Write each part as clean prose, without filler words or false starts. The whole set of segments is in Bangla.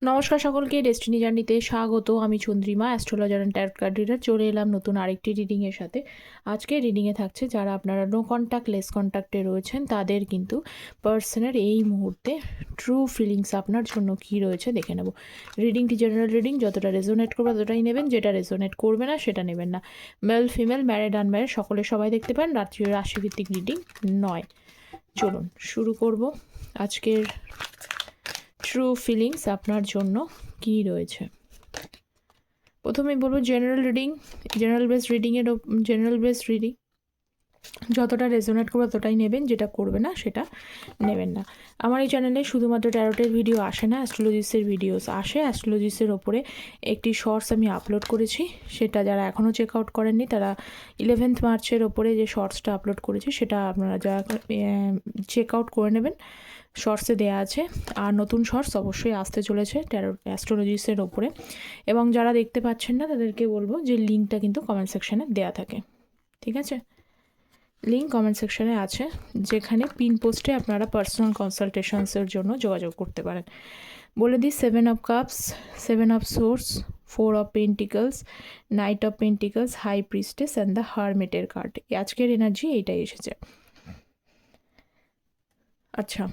নমস্কার সকলকে, ডেস্টিনি জার্নিতে স্বাগত। আমি Chandrima, astrologer and tarot card reader. চলে এলাম নতুন আরেকটি রিডিংয়ের সাথে। আজকে রিডিংয়ে থাকছে যারা আপনারা নো কন্ট্যাক্ট লেস কন্ট্যাক্টে রয়েছেন, তাদের কিন্তু পার্সনের এই মুহূর্তে ট্রু ফিলিংস আপনার জন্য কী রয়েছে দেখে নেব। রিডিংটি জেনারেল রিডিং, যতটা রেজোনেট করবে ততটাই নেবেন, যেটা রেজোনেট করবে না সেটা নেবেন না। মেল ফিমেল, ম্যারিড আনম্যারিড সকলে সবাই দেখতে পান। রাশিভিত্তিক রিডিং নয়। চলুন শুরু করব। আজকের ট্রু ফিলিংস আপনার জন্য কী রয়েছে। প্রথমেই বলবো general reading, general base reading যতটা রেজোনেট করবে ততটাই নেবেন, যেটা করবে না সেটা নেবেন না। আমার এই চ্যানেলে শুধুমাত্র ট্যারোটের ভিডিও আসে না, অ্যাস্ট্রোলজিসের ভিডিওস আসে। অ্যাস্ট্রোলজিসের ওপরে একটি শর্টস আমি আপলোড করেছি, সেটা যারা এখনও চেক আউট করেননি তারা 11 মার্চের ওপরে যে শর্টসটা আপলোড করেছি সেটা আপনারা যারা চেক আউট করে নেবেন। শর্টসে দেয়া আছে, আর নতুন শর্টস অবশ্যই আসতে চলেছে ট্যারো অ্যাস্ট্রোলজিসের ওপরে। এবং যারা দেখতে পাচ্ছেন না তাদেরকে বলবো যে লিঙ্কটা কিন্তু কমেন্ট সেকশানে দেয়া থাকে, ঠিক আছে? লিঙ্ক কমেন্ট সেকশানে আছে, যেখানে পিন পোস্টে আপনারা পার্সোনাল কনসালটেশনসের জন্য যোগাযোগ করতে পারেন। বলে দিই 7 of cups, 7 of swords, 4 of pentacles, knight of pentacles, high priestess and the হারমিটের কার্ড। আজকের এনার্জি এইটাই এসেছে। আচ্ছা,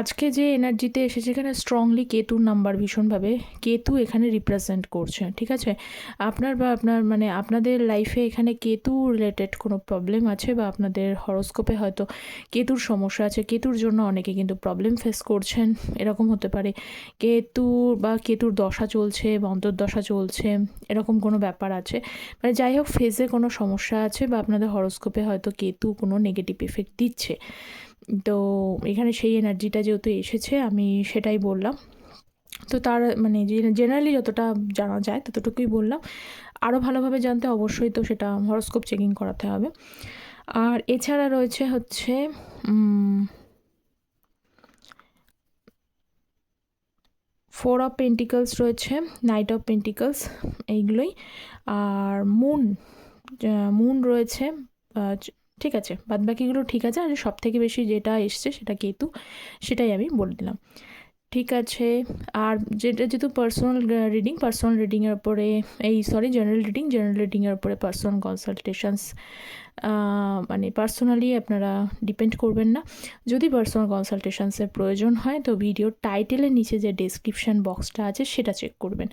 আজকে যে এনার্জিতে এসেছে এখানে স্ট্রংলি কেতুর নাম্বার ভীষণভাবে, কেতু এখানে রিপ্রেজেন্ট করছে, ঠিক আছে? আপনার বা আপনাদের লাইফে এখানে কেতু রিলেটেড কোনো প্রবলেম আছে, বা আপনাদের হরোস্কোপে হয়তো কেতুর সমস্যা আছে, কেতুর জন্য অনেকে কিন্তু প্রবলেম ফেস করছেন, এরকম হতে পারে। কেতুর দশা চলছে বা অন্তর্দশা চলছে, এরকম কোনো ব্যাপার আছে। যাই হোক, ফেজে কোনো সমস্যা আছে, বা আপনাদের হরোস্কোপে হয়তো কেতু কোনো নেগেটিভ এফেক্ট দিচ্ছে। তো এখানে সেই এনার্জিটা যেহেতু এসেছে, আমি সেটাই বললাম। তো তার জেনারেলি যতটা জানা যায় ততটুকুই বললাম। আরও ভালোভাবে জানতে অবশ্যই তো সেটা হরোস্কোপ চেকিং করাতে হবে। আর এছাড়া রয়েছে হচ্ছে 4 অফ পেন্টিকলস রয়েছে, নাইট অফ পেন্টিকলস, এইগুলোই। আর মুন রয়েছে। ঠিক আছে, বাদবাকিগুলো ঠিক আছে। আর সব থেকে বেশি যেটা এসছে সেটা কেতু, সেটাই আমি বলে দিলাম, ঠিক আছে। আর যেহেতু পার্সোনাল রিডিংয়ের ওপরে জেনারেল রিডিংয়ের ওপরে পার্সোনাল কনসালটেশনস পার্সোনালি আপনারা ডিপেন্ড করবেন না। যদি পার্সোনাল কনসালটেশনসের প্রয়োজন হয় তো ভিডিওর টাইটেলের নিচে যে ডেসক্রিপশান বক্সটা আছে সেটা চেক করবেন।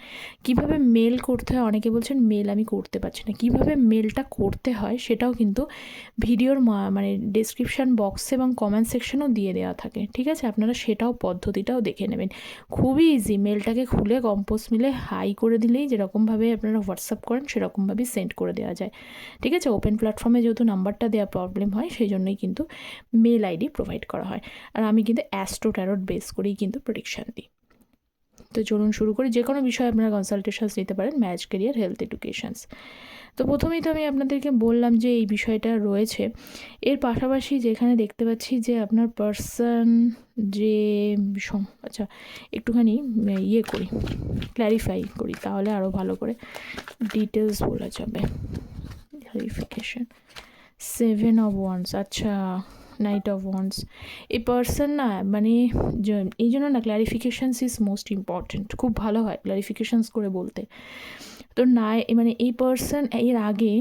কিভাবে মেল করতে হয়, অনেকে বলছেন মেল আমি করতে পারছি না, কিভাবে মেলটা করতে হয় সেটাও কিন্তু ভিডিওর ডেসক্রিপশান বক্স এবং কমেন্ট সেকশনও দিয়ে দেওয়া থাকে, ঠিক আছে? আপনারা সেটাও পদ্ধতিটাও দেখে নেবেন। খুবই ইজি, মেলটাকে খুলে কম্পোজ মিলে হাই করে দিলেই যেরকমভাবে আপনারা হোয়াটসঅ্যাপ করেন সেরকমভাবেই সেন্ড করে দেওয়া যায়, ঠিক আছে? ওপেন প্ল্যাটফর্মে যেহেতু নাম্বারটা দেওয়া প্রবলেম হয়, সেই জন্যই কিন্তু মেল আইডি প্রোভাইড করা হয়। আর আমি কিন্তু অ্যাস্ট্রো ট্যারট বেস করেই কিন্তু প্রেডিকশান দিই। তো চলুন শুরু করি। যে কোনো বিষয়ে আপনারা কনসালটেশনস নিতে পারেন, ম্যারেজ, কেরিয়ার, হেলথ, এডুকেশনস। তো প্রথমেই তো আমি আপনাদেরকে বললাম যে এই বিষয়টা রয়েছে। এর পাশাপাশি যেখানে দেখতে পাচ্ছি যে আপনার পার্সন যে আচ্ছা, একটুখানি ক্ল্যারিফাই করি, তাহলে আরও ভালো করে ডিটেলস বলা যাবে। ক্লারিফিকেশন, 7 অফ ওয়ান্ডস, আচ্ছা, নাইট অফ ওয়ান্ডস। এই পার্সন না এই জন্য না ক্লারিফিকেশানস ইজ মোস্ট ইম্পর্ট্যান্ট। খুব ভালো হয় ক্লারিফিকেশানস করে বলতে। তো এই পার্সন এর আগে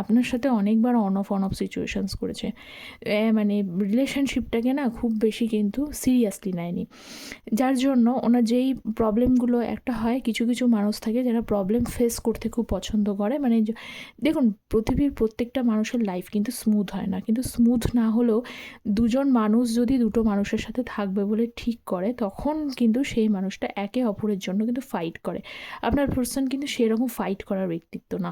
আপনার সাথে অনেকবার অন অফ সিচুয়েশানস করেছে। রিলেশনশিপটাকে না খুব বেশি কিন্তু সিরিয়াসলি নেয়নি, যার জন্য ওনার যেই প্রবলেমগুলো একটা হয়, কিছু কিছু মানুষ থাকে যারা প্রবলেম ফেস করতে খুব পছন্দ করে। দেখুন, পৃথিবীর প্রত্যেকটা মানুষের লাইফ কিন্তু স্মুথ হয় না, কিন্তু স্মুথ না হলেও দুজন মানুষ যদি দুটো মানুষের সাথে থাকবে বলে ঠিক করে, তখন কিন্তু সেই মানুষটা একে অপরের জন্য কিন্তু ফাইট করে। আপনার পার্সন কিন্তু সেরকম ফাইট করার ব্যক্তিত্ব না।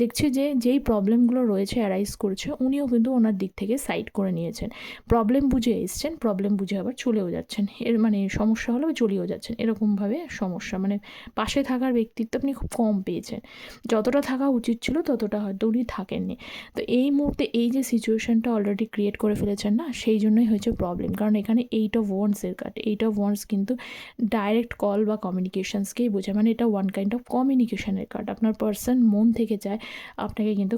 দেখছি যে যেই প্রবলেমগুলো রয়েছে, অ্যারাইজ করছে, উনিও কিন্তু ওনার দিক থেকে সাইড করে নিয়েছেন। প্রবলেম বুঝে এসছেন, প্রবলেম বুঝে আবার চলেও যাচ্ছেন। সমস্যা হলেও চলেও যাচ্ছেন, এরকমভাবে সমস্যা পাশে থাকার ব্যক্তিত্ব আপনি খুব কম পেয়েছেন। যতটা থাকা উচিত ছিল ততটা হয়তো উনি থাকেননি। তো এই মুহূর্তে এই যে সিচুয়েশনটা অলরেডি ক্রিয়েট করে ফেলেছেন না, সেই জন্যই হয়েছে প্রবলেম। কারণ এখানে 8 অফ ওয়ান্ডসের কার্ড। 8 অফ ওয়ান্ডস কিন্তু ডাইরেক্ট কল বা কমিউনিকেশানসকেই বোঝায়, এটা ওয়ান কাইন্ড অফ কমিউনিকেশান কমিউনিকেশনের কার্ড। আপনার পার্সন মন থেকে চায় আপনাকে কিন্তু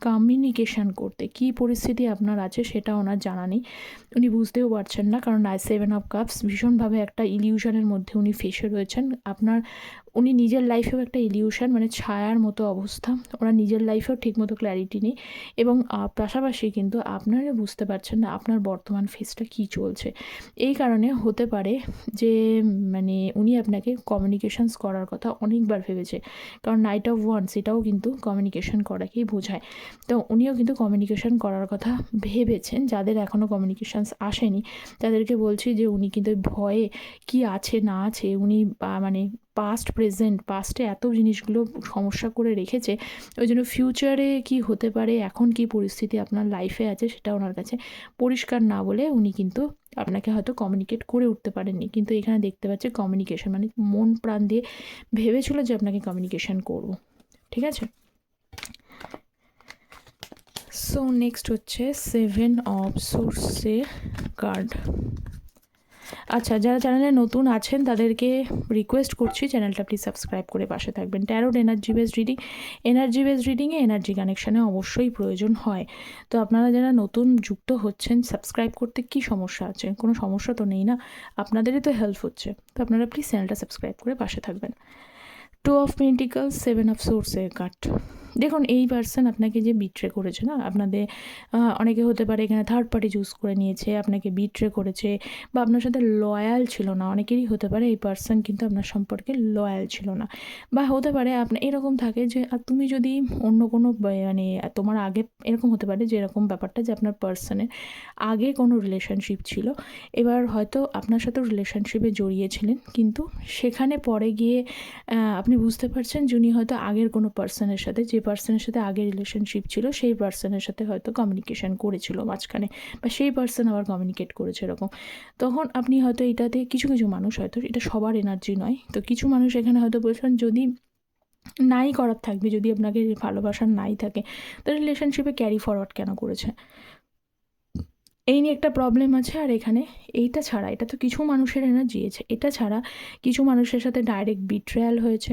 কমিউনিকেশান করতে। কী পরিস্থিতি আপনার আছে সেটা ওনার জানা নেই, উনি বুঝতেও পারছেন না, কারণ 7 অফ কাপস ভীষণভাবে একটা ইলিউশনের মধ্যে উনি ফেঁসে রয়েছেন। উনি নিজের লাইফেও একটা ইলিউশন, ছায়ার মতো অবস্থা, ওনার নিজের লাইফেও ঠিকমতো ক্ল্যারিটি নেই, এবং পাশাপাশি কিন্তু আপনারা বুঝতে পারছেন না আপনার বর্তমান ফেজটা কী চলছে। এই কারণে হতে পারে যে উনি আপনাকে কমিউনিকেশনস করার কথা অনেকবার ভেবেছে, কারণ নাইট অফ ওয়ান্স এটাও কিন্তু কমিউনিকেশন করাকেই বোঝায়। তো উনিও কিন্তু কমিউনিকেশন করার কথা ভেবেছেন। যাদের এখনও কমিউনিকেশনস আসেনি তাদেরকে বলছি যে উনি কিন্তু ভয়ে কি আছে না আছে, উনি পাস্টে এত জিনিসগুলো সমস্যা করে রেখেছে, ওই জন্য ফিউচারে কি হতে পারে, এখন কি পরিস্থিতি আপনার লাইফে আছে সেটা ওনার কাছে পরিষ্কার না বলে উনি কিন্তু আপনাকে হয়তো কমিউনিকেট করে উঠতে পারেননি। কিন্তু এখানে দেখতে পাচ্ছি কমিউনিকেশন, মন প্রাণ দিয়ে ভেবেছিল যে আপনাকে কমিউনিকেশন করব। ঠিক আছে, সো নেক্সট হচ্ছে 7 অফ সোর্সের কার্ড। আচ্ছা, যারা চ্যানেলে নতুন আছেন তাদেরকে রিকোয়েস্ট করছি চ্যানেলটা প্লিজ সাবস্ক্রাইব করে পাশে থাকবেন। ট্যারোট এনার্জি বেসড রিডিংয়ে এনার্জি কানেকশানে অবশ্যই প্রয়োজন হয়। তো আপনারা যারা নতুন যুক্ত হচ্ছেন, সাবস্ক্রাইব করতে কি সমস্যা আছে? কোনো সমস্যা তো নেই না, আপনাদেরই তো হেল্প হচ্ছে। তো আপনারা প্লিজ চ্যানেলটা সাবস্ক্রাইব করে পাশে থাকবেন। 2 অফ পেন্টিকলস, 7 অফ সোর্সের কার্ড। দেখুন, এই পার্সন আপনাকে যে বিট্রে করেছে না, আপনাদের অনেকে হতে পারে এখানে থার্ড পার্টি চুজ করে নিয়েছে, আপনাকে বিট্রে করেছে, বা আপনার সাথে লয়াল ছিল না। অনেকেরই হতে পারে এই পার্সন কিন্তু আপনার সম্পর্কে লয়াল ছিল না, বা হতে পারে আপনার এরকম থাকে যে তুমি যদি অন্য কোনো তোমার আগে এরকম হতে পারে যে এরকম ব্যাপারটা যে আপনার পার্সনের আগে কোনো রিলেশনশিপ ছিল, এবার হয়তো আপনার সাথেও রিলেশনশিপে জড়িয়েছিলেন, কিন্তু সেখানে পরে গিয়ে আপনি বুঝতে পারছেন যে উনি হয়তো আগের কোনো পার্সনের সাথে, যে পার্সনের সাথে আগে রিলেশনশিপ ছিল সেই পার্সনের সাথে হয়তো কমিউনিকেশন করেছিল মাঝখানে, বা সেই পার্সন আবার কমিউনিকেট করেছে এরকম। তখন আপনি হয়তো এটাতে কিছু মানুষ, হয়তো এটা সবার এনার্জি নয়, তো কিছু মানুষ এখানে হয়তো বলছেন যদি নাই করার থাকবে, যদি আপনাকে ভালোবাসার নাই থাকে, তো রিলেশনশিপে ক্যারি ফরওয়ার্ড কেন করেছে, এই নিয়ে একটা প্রবলেম আছে। আর এখানে এইটা ছাড়া, এটা তো কিছু মানুষের এনার্জি আছে, এটা ছাড়া কিছু মানুষের সাথে ডাইরেক্ট বিট্রেয়াল হয়েছে,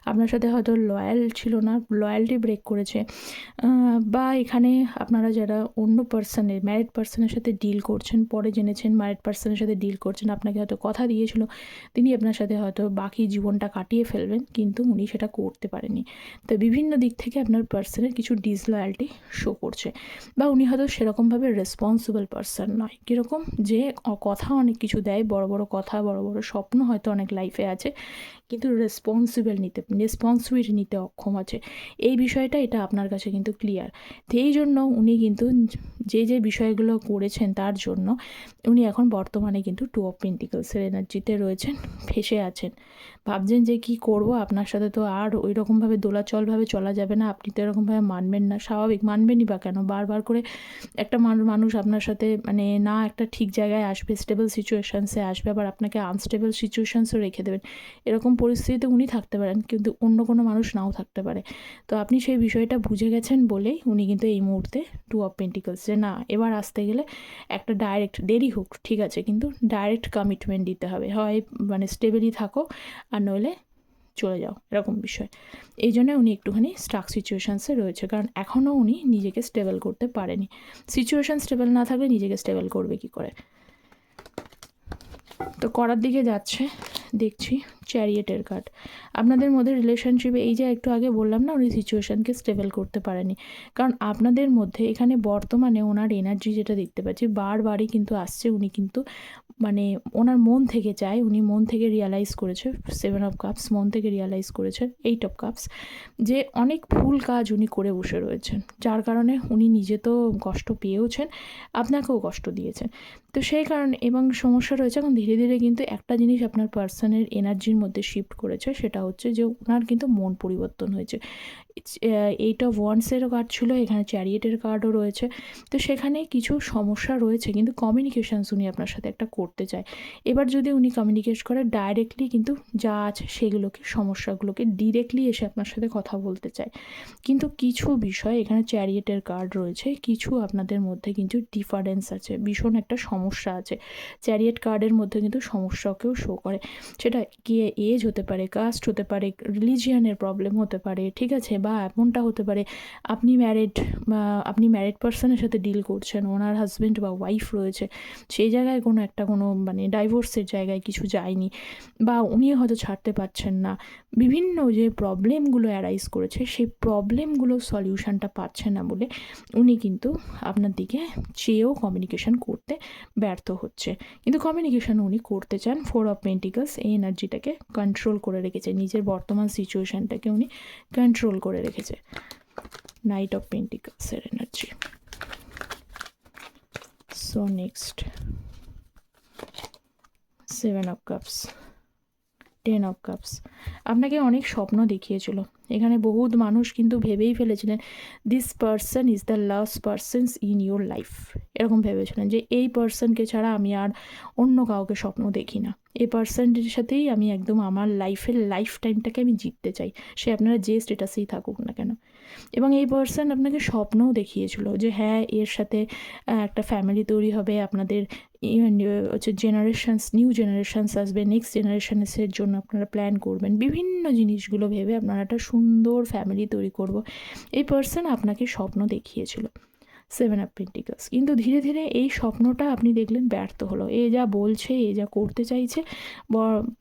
আপনার সাথে হয়তো লয়াল ছিল না, লয়ালটি ব্রেক করেছে, বা এখানে আপনারা যারা অন্য ম্যারিড পার্সনের সাথে ডিল করছেন, পরে জেনেছেন ম্যারিড পার্সনের সাথে ডিল করছেন, আপনাকে হয়তো কথা দিয়েছিল তিনি আপনার সাথে হয়তো বাকি জীবনটা কাটিয়ে ফেলবেন, কিন্তু উনি সেটা করতে পারেনি। তো বিভিন্ন দিক থেকে আপনার পার্সনের কিছু ডিসলয়ালটি শো করছে, বা উনি হয়তো সেরকমভাবে রেসপন্সিবল পার্সন নয়। কীরকম, যে কথা অনেক কিছু দেয়, বড় বড় কথা, বড় বড় স্বপ্ন হয়তো অনেক লাইফে আছে, কিন্তু রেসপন্সিবিলিটি নিতে অক্ষম আছে। এই বিষয়টা এটা আপনার কাছে কিন্তু ক্লিয়ার। তো এই জন্য উনি কিন্তু যে বিষয়গুলো করেছেন তার জন্য উনি এখন বর্তমানে কিন্তু 2 অফ পেন্টিকলসের এনার্জিতে রয়েছেন, ফেঁসে আছেন, ভাবছেন যে কি করব, আপনার সাথে তো আর ওই রকমভাবে দোলাচলভাবে চলা যাবে না, আপনি তো এরকমভাবে মানবেন না, স্বাভাবিক মানবেনই বা কেন, বারবার করে একটা মানুষ আপনার সাথে না একটা ঠিক জায়গায় আসবে, স্টেবল সিচুয়েশানসে আসবে, আবার আপনাকে আনস্টেবল সিচুয়েশানসও রেখে দেবেন। এরকম পরিস্থিতিতে উনি থাকতে পারেন, কিন্তু অন্য কোনো মানুষ নাও থাকতে পারে। তো আপনি সেই বিষয়টা বুঝে গেছেন বলেই উনি কিন্তু এই মুহূর্তে 2 অফ পেন্টিকলস, যে না এবার আসতে গেলে একটা ডাইরেক্ট, দেরি হোক ঠিক আছে, কিন্তু ডাইরেক্ট কমিটমেন্ট দিতে হবে, হয় স্টেবলি থাকো আর নইলে চলে যাও, এরকম বিষয়। এই জন্য উনি একটুখানি স্টাক সিচুয়েশানসে রয়েছে, কারণ এখনও উনি নিজেকে স্টেবল করতে পারেনি। সিচুয়েশান স্টেবল না থাকলে নিজেকে স্টেবল করবে কী করে? তো করার দিকে যাচ্ছে, দেখছি চ্যারিয়েটের কার্ড। আপনাদের মধ্যে রিলেশনশিপে এই যে একটু আগে বললাম না, উনি সিচুয়েশানকে স্টেবল করতে পারেনি, কারণ আপনাদের মধ্যে এখানে বর্তমানে ওনার এনার্জি যেটা দেখতে পাচ্ছি বারবারই কিন্তু আসছে, উনি কিন্তু ওনার মন থেকে চায়, উনি মন থেকে রিয়ালাইজ করেছে, 7 অফ কাপস মন থেকে রিয়ালাইজ করেছে, 8 অফ কাপস, যে অনেক ভুল কাজ উনি করে বসে রয়েছেন, যার কারণে উনি নিজে তো কষ্ট পেয়েওছেন, আপনাকেও কষ্ট দিয়েছেন। তো সেই কারণে এবং সমস্যা রয়েছে, এখন ধীরে ধীরে কিন্তু একটা জিনিস আপনার পার্সনের এনার্জির মধ্যে শিফট করেছে, সেটা হচ্ছে যে ওনার কিন্তু মন পরিবর্তন হয়েছে। 8 অফ ওয়ান্ডসেরও কার্ড ছিল, এখানে চ্যারিয়েটের কার্ডও রয়েছে। তো সেখানে কিছু সমস্যা রয়েছে, কিন্তু কমিউনিকেশানস উনি আপনার সাথে একটা করতে করতে চায়। এবার যদি উনি কমিউনিকেট করে ডাইরেক্টলি কিন্তু যা আছে সেগুলোকে, সমস্যাগুলোকে ডিরেক্টলি এসে আপনার সাথে কথা বলতে চায়। কিন্তু কিছু বিষয় এখানে চ্যারিয়েটের কার্ড রয়েছে, কিছু আপনাদের মধ্যে কিন্তু ডিফারেন্স আছে, ভীষণ একটা সমস্যা আছে। চ্যারিয়েট কার্ডের মধ্যে কিন্তু সমস্যাকেও শো করে, সেটা কি এজ হতে পারে, কাস্ট হতে পারে, রিলিজিয়ানের প্রবলেম হতে পারে, ঠিক আছে, বা এমনটা হতে পারে আপনি ম্যারিড পার্সনের সাথে ডিল করছেন, ওনার হাজব্যান্ড বা ওয়াইফ রয়েছে, সেই জায়গায় কোনো মানে ডাইভোর্সের জায়গায় কিছু যায়নি, বা উনি হয়তো ছাড়তে পারছেন না। বিভিন্ন যে প্রবলেমগুলো অ্যারাইজ করেছে সেই প্রবলেমগুলোর সলিউশনটা পাচ্ছে না বলে উনি কিন্তু আপনার দিকে চেয়েও কমিউনিকেশন করতে ব্যর্থ হচ্ছে। কিন্তু কমিউনিকেশন উনি করতে চান। 4 অফ পেন্টিকলস এই এনার্জিটাকে কন্ট্রোল করে রেখেছে, নিজের বর্তমান সিচুয়েশানটাকে উনি কন্ট্রোল করে রেখেছে। নাইট অফ পেন্টিকলসের energy. So next 7 of cups, 10 of cups. আপনাকে অনেক স্বপ্ন দেখিয়েছিল, এখানে বহুত মানুষ কিন্তু ভেবেই ফেলেছিলেন this person is the last persons in your life, এরকম ভেবেছিলেন যে এই পারসনকে ছাড়া আমি আর অন্য কাউকে স্বপ্ন দেখি না, এই পারসনটির সাথেই আমি একদম আমার লাইফ টাইমটাকে আমি জিততে চাই, সে আপনারা যে স্টেটাসেই থাকুক না কেন। এবং এই পারসন আপনাকে স্বপ্নও দেখিয়েছিল যে হ্যাঁ এর সাথে একটা ফ্যামিলি তৈরি হবে, আপনাদের হচ্ছে নিউ জেনারেশনস আসবে, নেক্সট জেনারেশনসের জন্য আপনারা প্ল্যান করবেন, বিভিন্ন জিনিসগুলো ভেবে আপনারা একটা সুন্দর ফ্যামিলি তৈরি করব, এই পারসন আপনাকে স্বপ্ন দেখিয়েছিল। 7 অফ পেন্টিকলস। কিন্তু ধীরে ধীরে এই স্বপ্নটা আপনি দেখলেন ব্যর্থ হলো, এ যা বলছে, এ যা করতে চাইছে,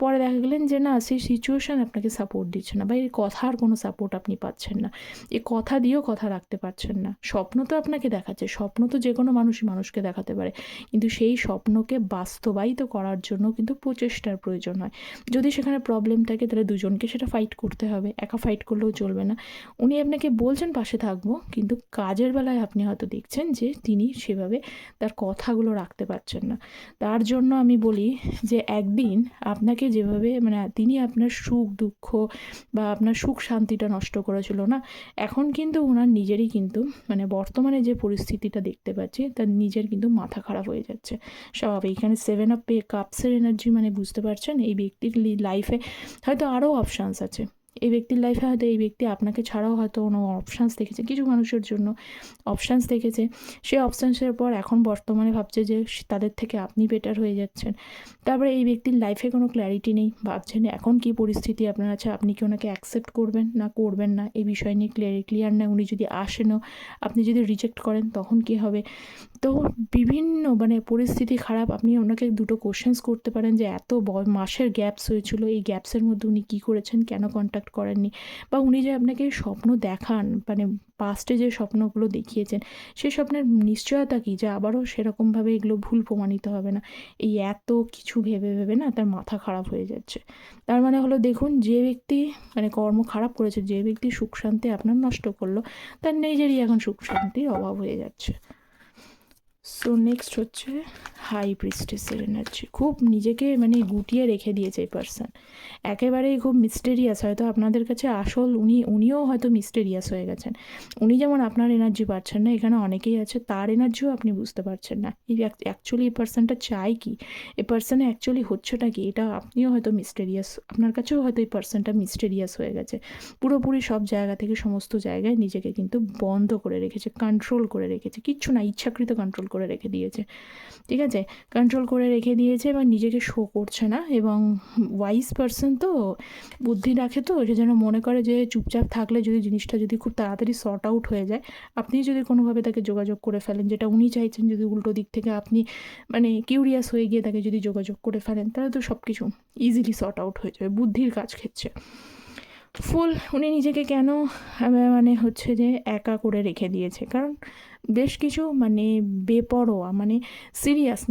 পরে দেখা গেলেন যে না, সেই সিচুয়েশান আপনাকে সাপোর্ট দিচ্ছে না, বা এই কথার কোনো সাপোর্ট আপনি পাচ্ছেন না, এই কথা দিয়েও কথা রাখতে পারছেন না। স্বপ্ন তো আপনাকে দেখাচ্ছে, স্বপ্ন তো যে কোনো মানুষই মানুষকে দেখাতে পারে, কিন্তু সেই স্বপ্নকে বাস্তবায়িত করার জন্য কিন্তু প্রচেষ্টার প্রয়োজন হয়। যদি সেখানে প্রবলেম থাকে তাহলে দুজনকে সেটা ফাইট করতে হবে, একা ফাইট করলেও চলবে না। উনি আপনাকে বলছেন পাশে থাকবো, কিন্তু কাজের বেলায় আপনি হয়তো দেখছেন যে তিনি সেভাবে তার কথাগুলো রাখতে পারছেন না। তার জন্য আমি বলি যে একদিন আপনাকে যেভাবে মানে তিনি আপনার সুখ দুঃখ বা আপনার সুখ শান্তিটা নষ্ট করেছিল না, এখন কিন্তু ওনার নিজেরই কিন্তু মানে বর্তমানে যে পরিস্থিতিটা দেখতে পাচ্ছি তার নিজের কিন্তু মাথা খারাপ হয়ে যাচ্ছে স্বাভাবিক। এখানে 7 অফ কাপসের এনার্জি, মানে বুঝতে পারছেন এই ব্যক্তির লাইফে হয়তো আরও অপশানস আছে, এই ব্যক্তির লাইফে হয়তো এই ব্যক্তি আপনাকে ছাড়াও হয়তো কোনো অপশানস দেখেছে, কিছু মানুষের জন্য অপশানস দেখেছে, সেই অপশানসের পর এখন বর্তমানে ভাবছে যে তাদের থেকে আপনি বেটার হয়ে যাচ্ছেন। তারপরে এই ব্যক্তির লাইফে কোনো ক্ল্যারিটি নেই, ভাবছেন এখন কী পরিস্থিতি আপনার আছে, আপনি কি ওনাকে অ্যাকসেপ্ট করবেন না করবেন না, এই বিষয় নিয়ে ক্লিয়ার না। উনি যদি আসেনও, আপনি যদি রিজেক্ট করেন তখন কী হবে। তো বিভিন্ন মানে পরিস্থিতি খারাপ, আপনি ওনাকে দুটো কোশ্চেন্স করতে পারেন যে এত মাসের গ্যাপস হয়েছিল, এই গ্যাপসের মধ্যে উনি কী করেছেন, কেন কন্ট্যাক্ট করেননি, বা উনি যে আপনাকে স্বপ্ন দেখান মানে পাস্টে যে স্বপ্নগুলো দেখিয়েছেন সেই স্বপ্নের নিশ্চয়তা কী যে আবারও সেরকমভাবে এগুলো ভুল প্রমাণিত হবে না। এই এত কিছু ভেবে ভেবে না তার মাথা খারাপ হয়ে যাচ্ছে। তার মানে হলো দেখুন, যে ব্যক্তি মানে কর্ম খারাপ করেছে, যে ব্যক্তি সুখ শান্তি আপনার নষ্ট করলো, তার নিজেরই এখন সুখ শান্তির অভাব হয়ে যাচ্ছে। সো নেক্সট হচ্ছে হাই প্রিস্টেসের এনার্জি। খুব নিজেকে মানে গুটিয়ে রেখে দিয়েছে এই পার্সন, একেবারেই খুব মিস্টেরিয়াস। হয়তো আপনাদের কাছে আসল উনিও হয়তো মিস্টেরিয়াস হয়ে গেছেন। উনি যেমন আপনার এনার্জি পাচ্ছেন না, এখানে অনেকেই আছে তার এনার্জিও আপনি বুঝতে পারছেন না। এই অ্যাকচুয়ালি এই পার্সনটা চায় কি, এই পার্সনে অ্যাকচুয়ালি হচ্ছেটা কি, এটা আপনিও হয়তো মিস্টেরিয়াস, আপনার কাছেও হয়তো এই পার্সনটা মিস্টেরিয়াস হয়ে গেছে। পুরোপুরি সব জায়গা থেকে সমস্ত জায়গায় নিজেকে কিন্তু বন্ধ করে রেখেছে, কন্ট্রোল করে রেখেছে, কিচ্ছু না, ইচ্ছাকৃত কন্ট্রোল করে রেখে দিয়েছে, ঠিক আছে, কন্ট্রোল করে রেখে দিয়েছে এবং নিজেকে শো করছে না। এবং ওয়াইজ পার্সন তো বুদ্ধি রাখে, তো সে যেন মনে করে যে চুপচাপ থাকলে যদি জিনিসটা যদি খুব তাড়াতাড়ি সর্ট আউট হয়ে যায়, আপনি যদি কোনোভাবে তাকে যোগাযোগ করে ফেলেন, যেটা উনি চাইছেন, যদি উল্টো দিক থেকে আপনি মানে কিউরিয়াস হয়ে গিয়ে তাকে যদি যোগাযোগ করে ফেলেন, তাহলে তো সব কিছু ইজিলি সর্ট আউট হয়ে যাবে, বুদ্ধির কাজ খেচ্ছে। উনি নিজেকে কেন মানে হচ্ছে যে একা করে রেখে দিয়েছে, কারণ বেশ কিছু মানে বেপরোয়া মানে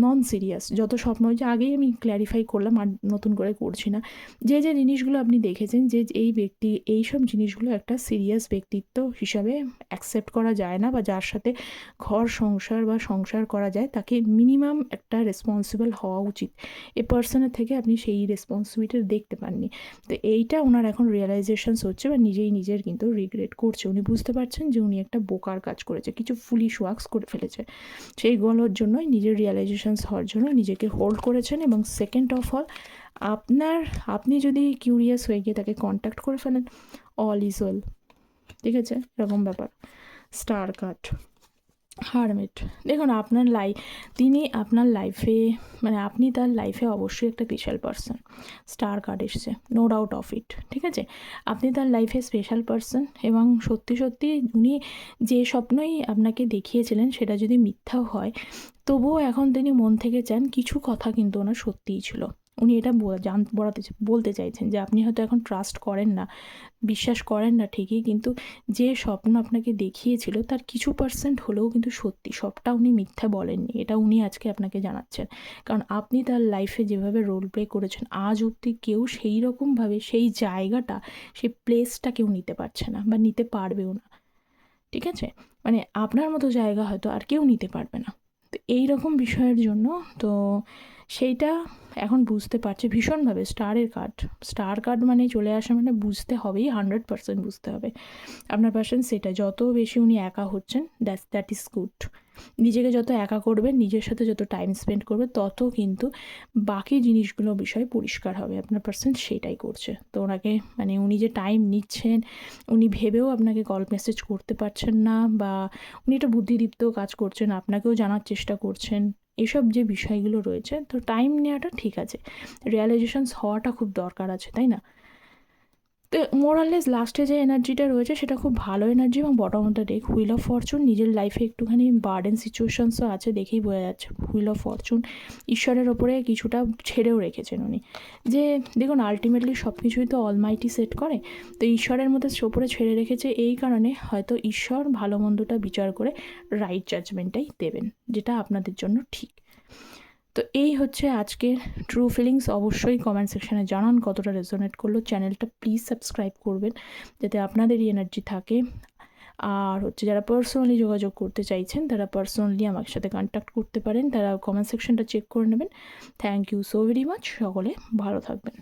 নন সিরিয়াস যত স্বপ্ন হয়েছে, আগেই আমি ক্ল্যারিফাই করলাম আর নতুন করে করছি না, যে জিনিসগুলো আপনি দেখেছেন যে এই ব্যক্তি এইসব জিনিসগুলো একটা সিরিয়াস ব্যক্তিত্ব হিসাবে অ্যাকসেপ্ট করা যায় না, বা যার সাথে ঘর সংসার করা যায় তাকে মিনিমাম একটা রেসপন্সিবল হওয়া উচিত। এই পার্সনের থেকে আপনি সেই রেসপন্সিবিলিটি দেখতে পাননি। তো এইটা ওনার এখন রিয়েলাইজেশনস হচ্ছে, বা নিজের কিন্তু রিগ্রেট করছে। উনি বুঝতে পারছেন যে উনি একটা বোকার কাজ করেছে, কিছু ফুলিশ ওয়ার্কস করে ফেলেছে, সেইগুলোর জন্যই নিজের রিয়েলাইজেশনস হওয়ার জন্য নিজেকে হোল্ড করেছেন। এবং সেকেন্ড অফ অল, আপনি যদি কিউরিয়াস হয়ে গিয়ে তাকে কন্ট্যাক্ট করে ফেলেন, অল ইজ ওয়েল, ঠিক আছে, এরকম ব্যাপার। স্টার কার্ড, হারমিট, দেখুন তিনি আপনার লাইফে, মানে আপনি তার লাইফে অবশ্যই একটা স্পেশাল পারসন। স্টার কার্ড এসছে, নো ডাউট অফ ইট, ঠিক আছে, আপনি তার লাইফে স্পেশাল পারসন। এবং সত্যি সত্যি উনি যে স্বপ্নই আপনাকে দেখিয়েছিলেন সেটা যদি মিথ্যাও হয়, তবুও এখন তিনি মন থেকে চান, কিছু কথা কিন্তু ওনার সত্যিই ছিল। উনি এটা বলতে চাইছেন যে আপনি হয়তো এখন ট্রাস্ট করেন না, বিশ্বাস করেন না ঠিকই, কিন্তু যে স্বপ্ন আপনাকে দেখিয়েছিল তার কিছু পার্সেন্ট হলেও কিন্তু সত্যি, সবটা উনি মিথ্যা বলেননি, এটা উনি আজকে আপনাকে জানাচ্ছেন। কারণ আপনি তার লাইফে যেভাবে রোল প্লে করেছেন, আজ অবধি কেউ সেই রকমভাবে সেই জায়গাটা, সেই প্লেসটা কেউ নিতে পারছে না বা নিতে পারবেও না, ঠিক আছে, মানে আপনার মতো জায়গা হয়তো আর কেউ নিতে পারবে না। তো এই রকম বিষয়ের জন্য তো সেইটা এখন বুঝতে পারছে ভীষণভাবে। স্টার কার্ড মানে চলে আসা মানে বুঝতে হবেই, 100% বুঝতে হবে আপনার পার্সন সেটা। যত বেশি উনি একা হচ্ছেন, দ্যাট ইজ গুড। নিজেকে যত একা করবেন, নিজের সাথে যত টাইম স্পেন্ড করবে, তত কিন্তু বাকি জিনিসগুলো বিষয় পরিষ্কার হবে। আপনার পার্সন সেটাই করছে। তো ওনাকে, মানে উনি যে টাইম নিচ্ছেন, উনি ভেবেও আপনাকে কল মেসেজ করতে পারছেন না, বা উনি একটা বুদ্ধিদীপ্ত কাজ করছেন, আপনাকেও জানার চেষ্টা করছেন, এসব যে বিষয়গুলো রয়েছে, তো টাইম নেওয়াটা ঠিক আছে, রিয়েলাইজেশনস হওয়াটা খুব দরকার আছে, তাই না? তো মোরাললেস লাস্টে যে এনার্জিটা রয়েছে সেটা খুব ভালো এনার্জি। এবং bottom of the deck, wheel of Fortune, নিজের লাইফে একটুখানি বার্ডেন সিচুয়েশনসও আছে, দেখেই বোঝা যাচ্ছে। হুইল অফ ফরচুন, ঈশ্বরের ওপরে কিছুটা ছেড়েও রেখেছেন উনি, যে দেখুন আলটিমেটলি সব কিছুই তো অলমাইটি সেট করে, তো ঈশ্বরের মধ্যে ওপরে ছেড়ে রেখেছে, এই কারণে হয়তো ঈশ্বর ভালো মন্দটা বিচার করে রাইট জাজমেন্টটাই দেবেন, যেটা আপনাদের জন্য ঠিক। তো এই হচ্ছে আজকের ট্রু ফিলিংস। অবশ্যই কমেন্ট সেকশানে জানান কতটা রেজোনেট করলো। চ্যানেলটা প্লিজ সাবস্ক্রাইব করবেন যাতে আপনাদেরই এনার্জি থাকে। আর হচ্ছে যারা পার্সোনালি যোগাযোগ করতে চাইছেন তারা পার্সোনালি আমার সাথে কন্ট্যাক্ট করতে পারেন, তারা কমেন্ট সেকশনটা চেক করে নেবেন। Thank you so very much, সকলে ভালো থাকবেন।